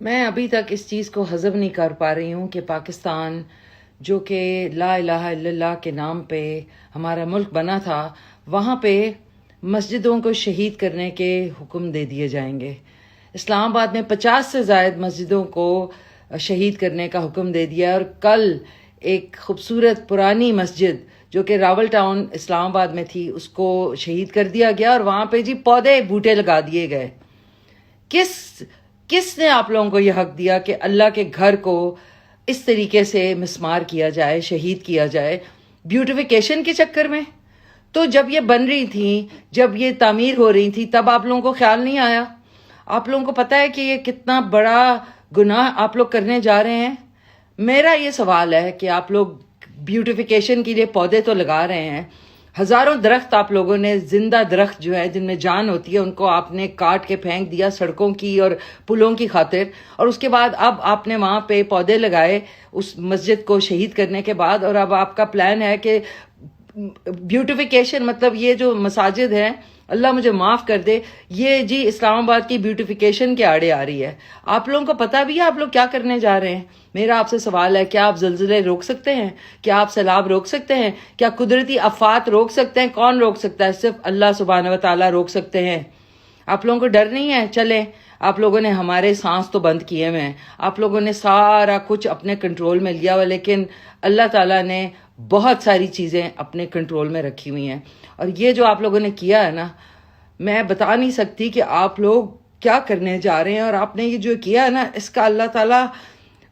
میں ابھی تک اس چیز کو ہضم نہیں کر پا رہی ہوں کہ پاکستان جو کہ لا الہ الا اللہ کے نام پہ ہمارا ملک بنا تھا، وہاں پہ مسجدوں کو شہید کرنے کے حکم دے دیے جائیں گے۔ اسلام آباد میں 50 سے زائد مسجدوں کو شہید کرنے کا حکم دے دیا، اور کل ایک خوبصورت پرانی مسجد جو کہ راول ٹاؤن اسلام آباد میں تھی اس کو شہید کر دیا گیا، اور وہاں پہ پودے بوٹے لگا دیے گئے۔ کس نے آپ لوگوں کو یہ حق دیا کہ اللہ کے گھر کو اس طریقے سے مسمار کیا جائے، شہید کیا جائے بیوٹیفیکیشن کے چکر میں؟ تو جب یہ بن رہی تھیں، جب یہ تعمیر ہو رہی تھی، تب آپ لوگوں کو خیال نہیں آیا؟ آپ لوگوں کو پتہ ہے کہ یہ کتنا بڑا گناہ آپ لوگ کرنے جا رہے ہیں؟ میرا یہ سوال ہے کہ آپ لوگ بیوٹیفیکیشن کے لیے پودے تو لگا رہے ہیں، ہزاروں درخت آپ لوگوں نے، زندہ درخت جو ہے جن میں جان ہوتی ہے، ان کو آپ نے کاٹ کے پھینک دیا سڑکوں کی اور پلوں کی خاطر، اور اس کے بعد اب آپ نے وہاں پہ پودے لگائے اس مسجد کو شہید کرنے کے بعد، اور اب آپ کا پلان ہے کہ بیوٹیفیکیشن، مطلب یہ جو مساجد ہیں، اللہ مجھے معاف کر دے، یہ جی اسلام آباد کی بیوٹیفیکیشن کے آڑے آ رہی ہے۔ آپ لوگوں کو پتہ بھی ہے آپ لوگ کیا کرنے جا رہے ہیں؟ میرا آپ سے سوال ہے، کیا آپ زلزلے روک سکتے ہیں؟ کیا آپ سیلاب روک سکتے ہیں؟ کیا قدرتی آفات روک سکتے ہیں؟ کون روک سکتا ہے؟ صرف اللہ سبحانہ و تعالیٰ روک سکتے ہیں۔ آپ لوگوں کو ڈر نہیں ہے؟ چلیں، آپ لوگوں نے ہمارے سانس تو بند کیے ہوئے ہیں، آپ لوگوں نے سارا کچھ اپنے کنٹرول میں لیا ہوا، لیکن اللہ تعالیٰ نے بہت ساری چیزیں اپنے کنٹرول میں رکھی ہوئی ہیں، اور یہ جو آپ لوگوں نے کیا ہے نا، میں بتا نہیں سکتی کہ آپ لوگ کیا کرنے جا رہے ہیں، اور آپ نے یہ جو کیا ہے نا، اس کا اللہ تعالیٰ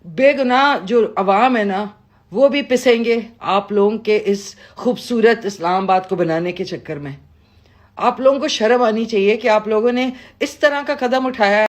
بے گناہ جو عوام ہے نا وہ بھی پسیں گے آپ لوگوں کے اس خوبصورت اسلام آباد کو بنانے کے چکر میں۔ آپ لوگوں کو شرم آنی چاہیے کہ آپ لوگوں نے اس طرح کا قدم اٹھایا ہے۔